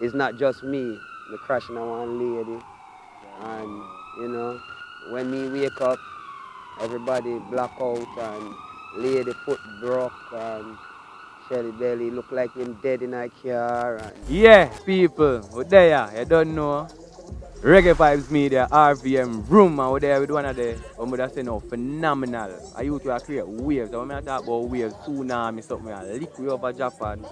It's not just me, me crashing on one lady. And, you know, when me wake up, everybody black out and lady foot broke and Shelly Belly look like him dead in a car. And Yeah, people, we're there, you don't know. Reggae Vibes Media, RVM, Room, and we're there with one of the, what would I say now, phenomenal. I used to create waves. So when I talk about waves, tsunami, something, I lick we over Japan,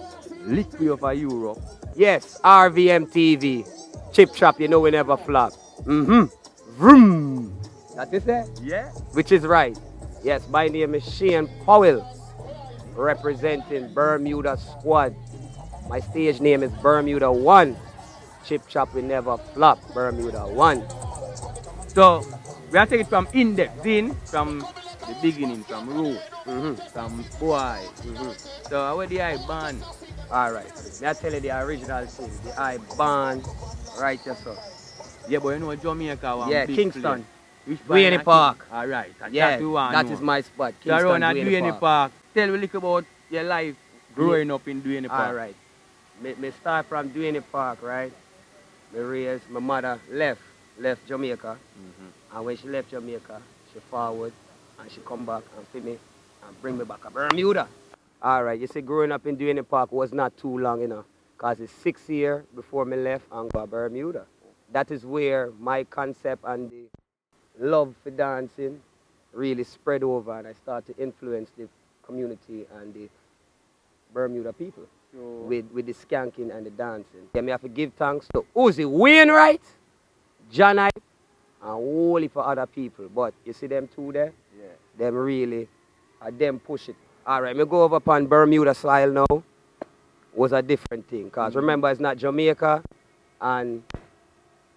lick we over Europe. yes, RVM TV. Chip chop, you know we never flop. Vroom. That is it? Yeah? Which is right. Yes, my name is Shane Powell, representing Bermuda Squad. My stage name is Bermuda One. Chip chop, we never flop. Bermuda One. So, we are taking it from index in, from the beginning, from root, from boy. So, where the I born? All right. May I tell you the original thing? The I band, right, yes, sir. Yeah, but you know Jamaica one Yeah, big Kingston. Which Duane Park. Alright, Yeah, that that is my spot. So around Kingston, at Duane Duane Park. Park. Tell me a little about your life growing up in Duane Park. All right. Me start from Duane Park, right? Me raised, my mother left Jamaica. And when she left Jamaica, she forward and she come back and feed me and bring me back to Bermuda. All right, you see, growing up in Duane Park was not too long, you know, because it's 6 years before me left and go to Bermuda. That is where my concept and the love for dancing really spread over, and I started to influence the community and the Bermuda people with the skanking and the dancing. Yeah, me have to give thanks to Uzi Wainwright, John Hype, and wholly for other people. But you see them two there? Yeah. Them really, them push it. All right, me go over upon Bermuda style now. Was a different thing, because remember, it's not Jamaica, and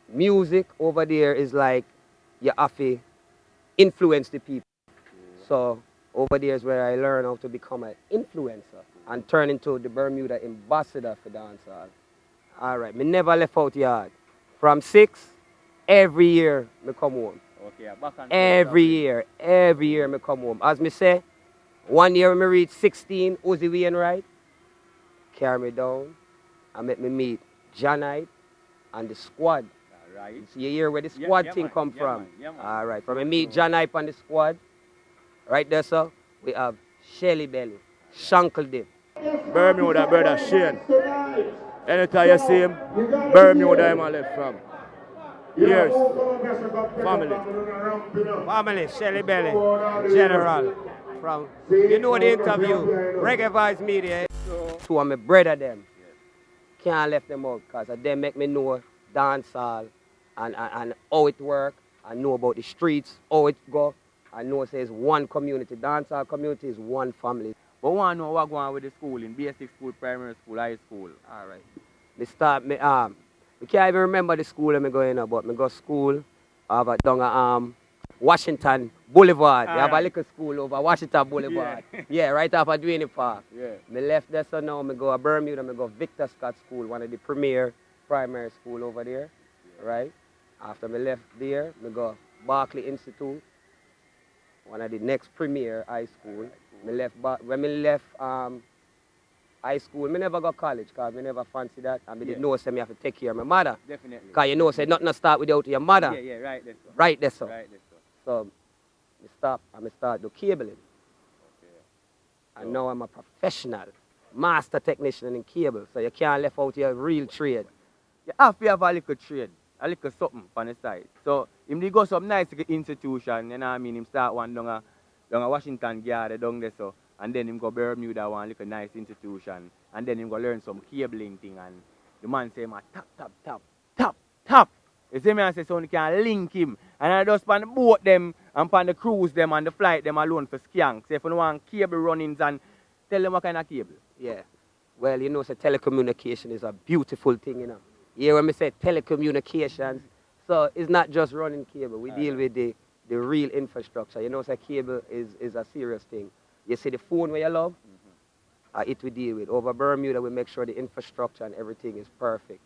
music over there is like you have to influence the people. So over there is where I learned how to become an influencer and turn into the Bermuda ambassador for dancehall. All right, me never left out yard. From 6, every year me come home. Okay, back and Every year me come home. As me say, one year me reach 16, Uzi Wainwright carry me down and make me meet John Hyde and the squad. Right. You hear where the squad thing come from? All right, from me meet John Hype and the squad. Right there, sir, we have Shelly Belly, Shankle Dip. Bermuda brother Shane. Anytime you see him, Bermuda him I left from. Years. Family. Family, Shelly Belly, General. From, you know the interview, Reggae Vibes Media. Two of my brother them. Can't left them out, because they make me know dancehall and how it work. I know about the streets, how it go. I know it says one community. Dancehall community is one family. But want to know what going on with the school, in basic school, primary school, high school. All right. We can't even remember the school I'm going to, but I go school over down at Washington Boulevard. They have a little school over Washington Boulevard. Yeah, right off of Duane Park. Yeah. I left there, so now I go to Bermuda, I go Victor Scott School, one of the premier primary school over there. Right? After I left there, I go Berkeley Institute, one of the next premier high school. When I left high school, I never got college, because I never fancy that. And I didn't know say I have to take care of my mother. Definitely. Because you know, say nothing start without your mother. Yeah, right there. Right there, so. Right there, so. So I start do cabling. Okay. And now I'm a professional master technician in cable. So you can't left out your real trade. You have to have a little trade, a little something on the side. So him dey go some nice institution, you know what I mean? Him start one down a Washington Garden down there, so, and then him go Bermuda one little nice institution, and then him go learn some cabling thing, and the man say, top. You see me, I say, so you can link him, and I just on the boat them, and on the cruise them, and the flight them alone for skanks. Say if you want cable runnings, and tell them what kind of cable. Yeah. Well, you know, say telecommunication is a beautiful thing, you know. You hear when me say telecommunications, so it's not just running cable. We deal with the real infrastructure. You know, say cable is a serious thing. You see the phone where you love, it we deal with. Over Bermuda, we make sure the infrastructure and everything is perfect.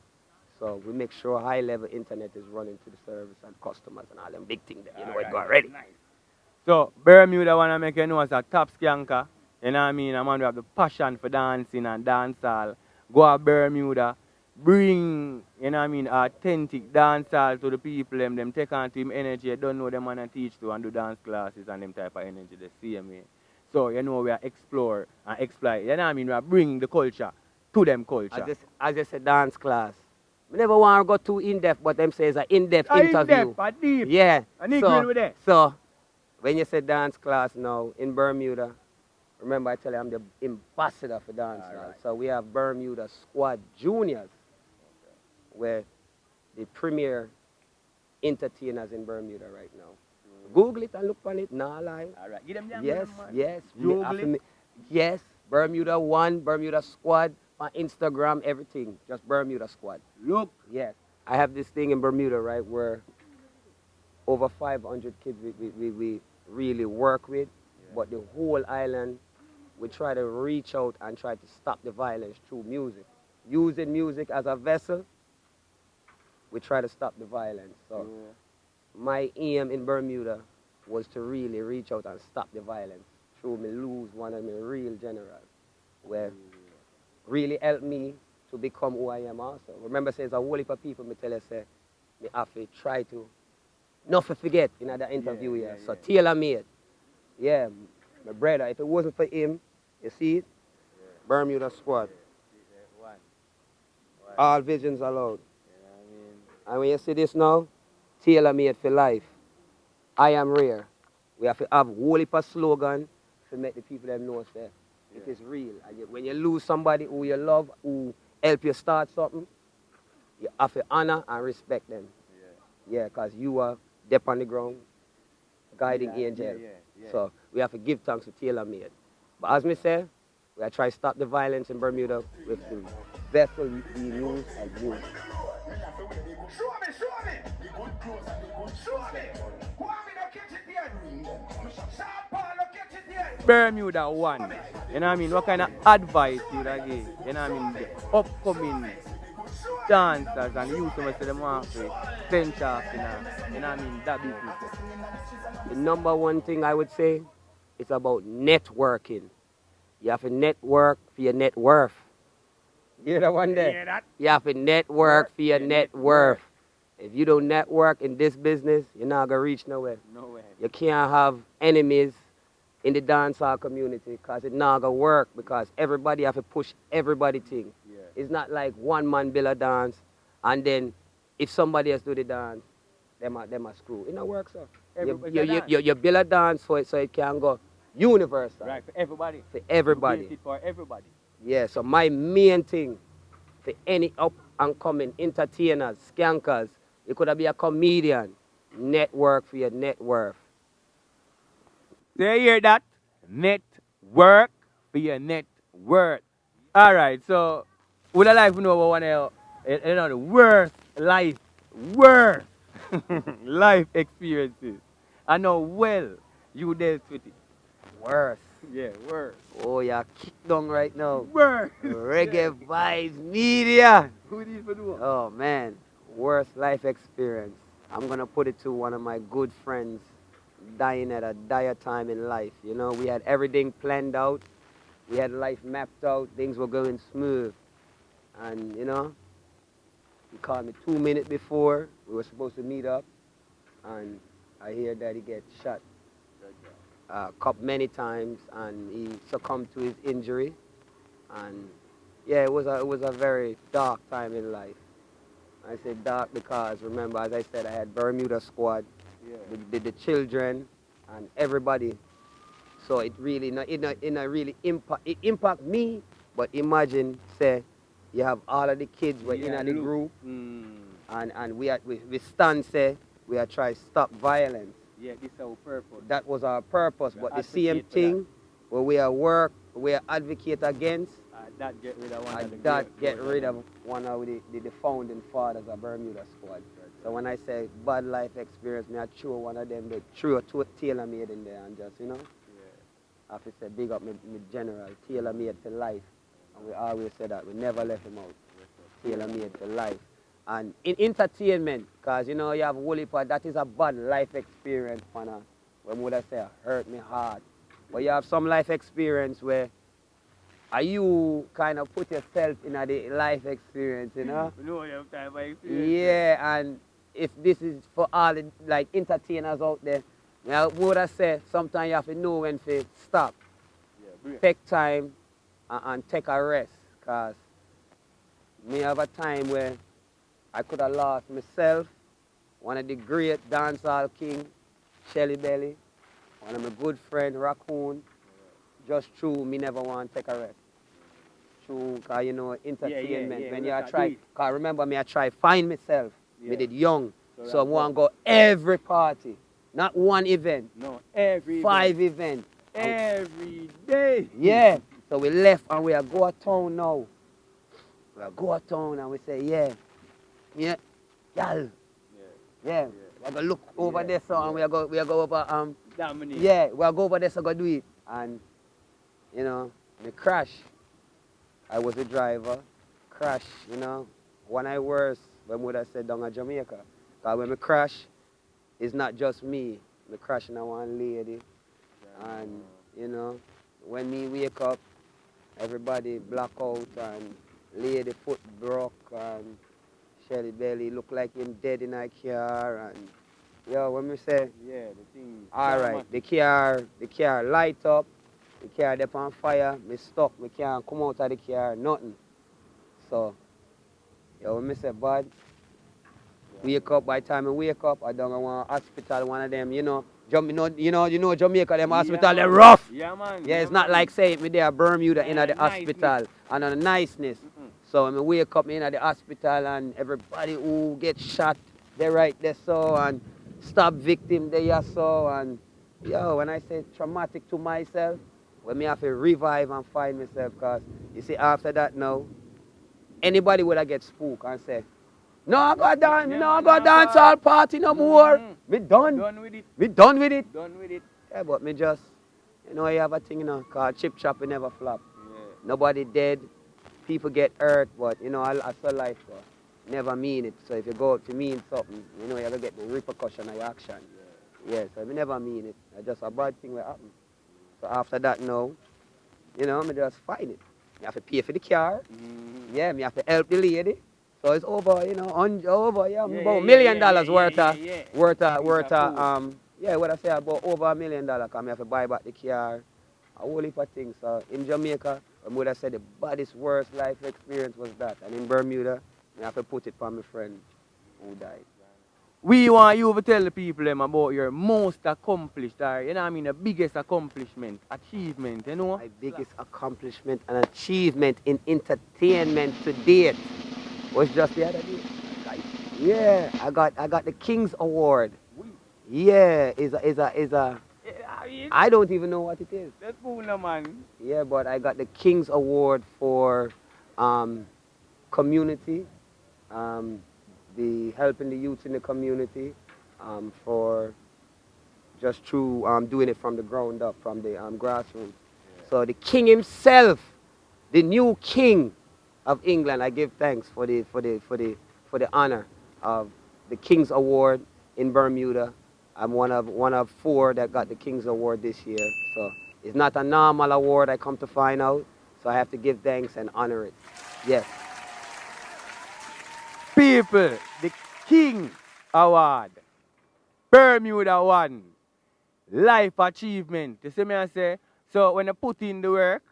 So we make sure high-level internet is running to the service and customers and all them big things there. You know, it got ready. Nice. So Bermuda wanna make you know as a top skanker. You know what I mean? A man who have the passion for dancing and dancehall. Go to Bermuda, bring, you know what I mean, authentic dancehall to the people, them take on to him energy. You don't know them wanna teach to and do dance classes and them type of energy the same way. So you know we are explore and exploit. You know what I mean? We are bringing the culture to them culture. As just a dance class. I never want to go too in-depth, but them say it's an in-depth interview. In-depth, a deep. Yeah. And agree with that. So, when you say dance class now in Bermuda, remember I tell you I'm the ambassador for dancehall. Right. So we have Bermuda Squad Juniors, where the premier entertainers in Bermuda right now. Google it and look on it, nah lie. All right. Give them the Yes, man. yes. Google it. Yes, Bermuda One, Bermuda Squad, on Instagram, everything. Just Bermuda Squad. Look. Yes. I have this thing in Bermuda, right, where over 500 kids we really work with, but the whole island, we try to reach out and try to stop the violence through music. Using music as a vessel, we try to stop the violence. So my aim in Bermuda was to really reach out and stop the violence through me lose one of my real generals, where really helped me to become who I am also. Remember, says a whole heap of people, me tell you, say, me have to try to not forget in that interview so tailor made. Yeah, my brother, if it wasn't for him, you see it? Bermuda Squad. All visions allowed. And when you see this now, tailor made for life. I am rare. We have to have whole heap of slogan to make the people them know say it is real. And when you lose somebody who you love, who help you start something, you have to honor and respect them. Yeah, because you are deep on the ground, guiding angel. So we have to give thanks to tailor made. But as me say, we are trying to stop the violence in Bermuda with the vessel we use as youth. Bermuda One. You know what I mean? What kind of advice you would give? You know what I mean? The upcoming dancers and youth who say them want to venture off in you know what I mean? That business. The number one thing I would say is about networking. You have to network for your net worth. You hear that one there? Hear that? You have to network for your net worth. If you don't network in this business, you're not going to reach nowhere. No way. You can't have enemies in the dancehall community because it's not going to work because everybody have to push everybody thing. Yeah. It's not like one man build a dance and then if somebody else do the dance, them a screw. It don't work, so. You build a dance so it can go universal. Right, for everybody. For everybody. You build it for everybody. Yeah, so my main thing for any up and coming entertainers, skankers, you could be a comedian, network for your net worth. Do you hear that? Network for your net worth. Alright, so would I like to know about one of the worst life experiences. I know well you dealt with it. Worse. Yeah, worse. Oh, you're kicked down right now. Worse. Reggae Vibes Media. Who did for do? Oh, man. Worst life experience. I'm going to put it to one of my good friends dying at a dire time in life. You know, we had everything planned out. We had life mapped out. Things were going smooth. And, you know, he called me 2 minutes before we were supposed to meet up. And I hear that he gets shot many times and he succumbed to his injury. And yeah, it was a very dark time in life. I say dark because remember, as I said, I had Bermuda Squad, the children and everybody. So it really really impact me. But imagine, say, you have all of the kids were in the group, and we stand, say, we are trying to stop violence. Yeah, this is our purpose. That was our purpose. But the same thing, where we are work, we are advocate against, that get rid of one of the get rid of one of the founding fathers of Bermuda Squad. So when I say bad life experience, me I throw one of them, they threw a tailor made in there and just, you know, I have to say big up me general, tailor made for life. And we always say that, we never left him out. Tailor made for life. And in entertainment, because you know you have whole heap of, that is a bad life experience for when would I say hurt me hard. But you have some life experience where you kind of put yourself in the life experience, you know? No, you have time for experience. Yeah, and if this is for all the like entertainers out there, now would I say sometimes you have to know when to stop, Yeah, take time and take a rest. Cause me have a time where I could have lost myself, one of the great dancehall king, Shelly Belly, one of my good friend Raccoon, just true me never want to take a rest. True, cause you know entertainment yeah, when we you have to try, do it. cause remember me I try find myself. Me Yeah. did young, so I that's want to go every party, not one event, No, every 5 events. every day. Yeah, so we left and we are go to town now. We are go to town and we say yeah, gal, yeah. We are gonna look over there so and we are go over Dominic. yeah, we are go over there so go do it and you know me crash. I was a driver, crash, you know. One I worse when would I said down at Jamaica. Cause when me crash, it's not just me. Me crashing on one lady. And, you know, when me wake up, everybody black out and lady foot broke and Shelly Belly look like him dead in a car and yo, when me say, Yeah, the thing. alright, the car light up, the car up on fire, me stuck, me can't come out of the car, nothing. So, yo, when me say bad, wake up, by the time I wake up, I don't want hospital, one of them, you know, Jamaica, them hospital, they're rough. Yeah, man. Yeah, it's not like say me there Bermuda in the hospital and on the niceness. So when I wake up in the hospital and everybody who get shot, they right there so and stab victim there so and yo, when I say traumatic to myself, when me have to revive and find myself cause you see after that now, anybody would have get spooked and say, no, I got dance, no, I got dancehall party no more. Me done. Done with it. Me done with it. Done with it. Yeah, but me just, you know, you have a thing, you know, called chip chop, it never flop. Yeah. Nobody dead, people get hurt, but, you know, I saw life, so never mean it. So if you go out to mean something, you know, you're going to get the repercussion of your action. Yeah, so I never mean it. It's just a bad thing will happen. So after that, no, you know, me just find it. You have to pay for the car. Yeah, me have to help the lady. So it's over, you know, about $1 million worth of, yeah, what I say about over $1 million, cause I have to buy back the car, a whole heap of things. So in Jamaica, I would have said the baddest, worst life experience was that. And in Bermuda, I have to put it for my friend who died. We want you to tell the people them about your most accomplished, or, you know what I mean, the biggest accomplishment, achievement, you know? My biggest accomplishment and achievement in entertainment to date was just the other day. Yeah, I got the King's Award. Yeah, I don't even know what it is. That's cool, man. Yeah, but I got the King's Award for community, the helping the youth in the community, for just through doing it from the ground up, from the grassroots. Yeah. So the King himself, the new King of England, I give thanks for the honor of the King's Award in Bermuda. I'm one of 4 that got the King's Award this year. So it's not a normal award, I come to find out. So I have to give thanks and honor it. Yes. People, the King Award, Bermuda One, life achievement. You see me I say? So when you put in the work,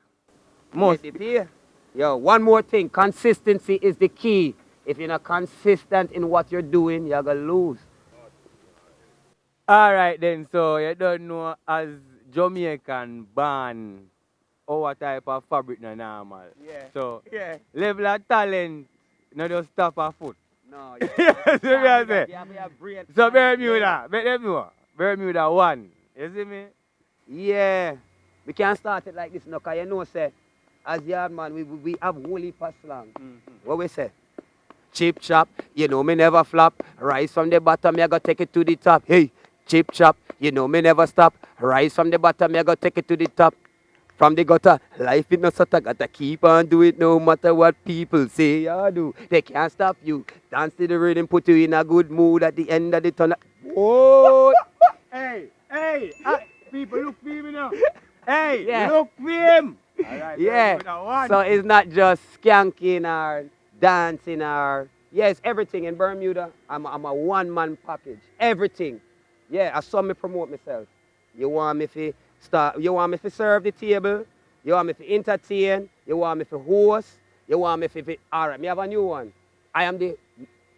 must it here. Yo, one more thing, consistency is the key. If you're not consistent in what you're doing, you're going to lose. Alright then, so you don't know as Jamaican born our type of fabric no normal. Yeah. So Yeah. level of talent, not just stop a foot. No, You see me I say? you have to have brain. So Bermuda, make them know. Bermuda One. You see me? Yeah. We can't start it like this now, because you know, say, as yard man, we have whole heap of slang. What we say? Chip chop, you know me never flop. Rise from the bottom, me go take it to the top. Hey, chip chop, you know me never stop. Rise from the bottom, me go take it to the top. From the gutter, life is not so tough. Gotta keep on do it no matter what people say you do. They can't stop you. Dance to the rhythm, put you in a good mood at the end of the tunnel. Whoa! Hey, Hey, people look for him now. Hey, Yeah. look for him. All right, Yeah. Bermuda One. So it's not just skanking or dancing or yes, everything in Bermuda. I'm a one-man package. Everything. Yeah, I saw me promote myself. You want me to start? You want me to serve the table? You want me to entertain? You want me to host? You want me to? All right, me have a new one. I am the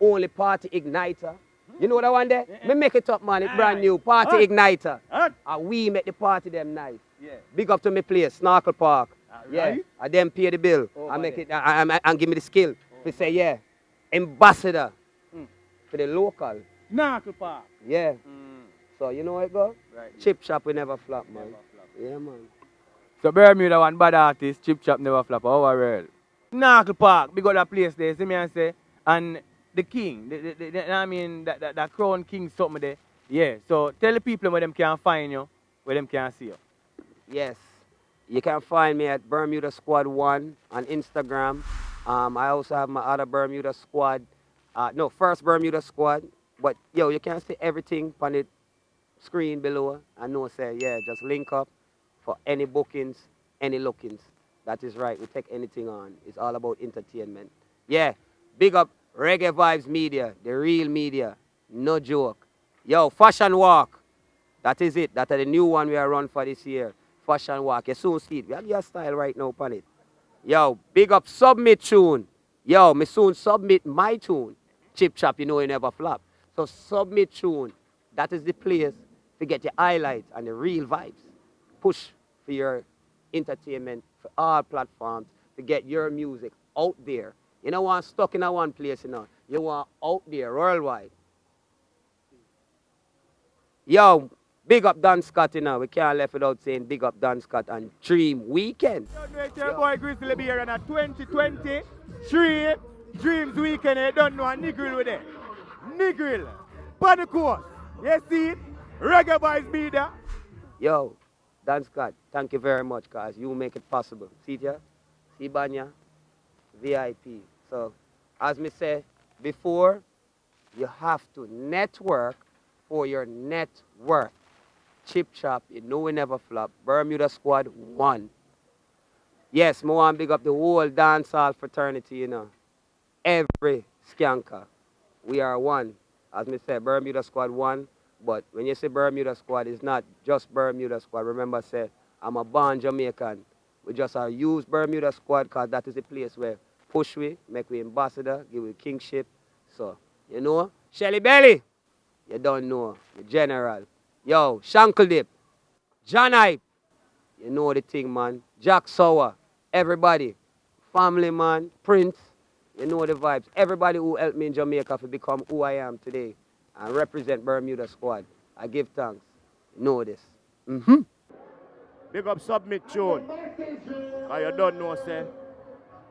only party igniter. You know what I want there? Me make it up, man. It's brand new. Party igniter. And we make the party them nice. Yeah. Big up to me place, Snorkel Park. Yeah. Right. I then pay the bill. Over I make there. it and give me the skill. To say, yeah, ambassador for the local. Knuckle Park. Yeah. So you know how it go? Right. Chip shop we never flop, man. Never flop. Yeah, man. So Bermuda One bad artist, Chip Chop never flop overall. Knuckle Park, big up that place there, see me and say, and the king, I mean that crown king something there. Yeah. So tell the people where them can find you, where them can see you. Yes. You can find me at Bermuda Squad 1 on Instagram. I also have my other Bermuda Squad. No, first Bermuda Squad. But yo, you can see everything on the screen below. I know say, yeah, just link up for any bookings, any lookings. That is right. We take anything on. It's all about entertainment. Yeah. Big up Reggae Vibes Media, the real media. No joke. Yo, Fashion Walk. That is it. That is the new one we are run for this year. Fashion Walk. You soon see it. We have your style right now upon it. Yo, big up Submit Tune. Yo, me soon submit my tune. Chip Chop, you know you never flop. So Submit Tune. That is the place to get your highlights and the real vibes. Push for your entertainment for all platforms to get your music out there. You don't want stuck in a one place, you know. You want out there worldwide. Yo, big up Don Scott, you know. We can't left without saying big up Don Scott and Dream Weekend. Your boy Grizzly be here on a 2023 Dreams Weekend. You don't know a niggle with it. Niggle. Panic. You see it? Reggae Vibes Media. Yo, Don Scott, thank you very much, guys. You make it possible. See ya? See Banya? VIP. So, as me say before, you have to network for your net worth. Chip Chop, you know we never flop. Bermuda Squad 1. Yes, I want to big up the whole dancehall fraternity, you know. Every skanker. We are one. As me say, Bermuda Squad 1. But when you say Bermuda Squad, it's not just Bermuda Squad. Remember, say, I'm a born Jamaican. We just use Bermuda Squad because that is the place where push we, make we ambassador, give we kingship. So, you know, Shelly Belly, you don't know, the general. Yo, Shankle Dip, John Hype, you know the thing, man. Jack Sour, everybody. Family, man, Prince, you know the vibes. Everybody who helped me in Jamaica to become who I am today and represent Bermuda Squad. I give thanks. You know this. Big up Submit Tune. Cause you don't know, say,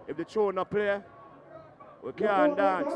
if the tune not play, we can't dance.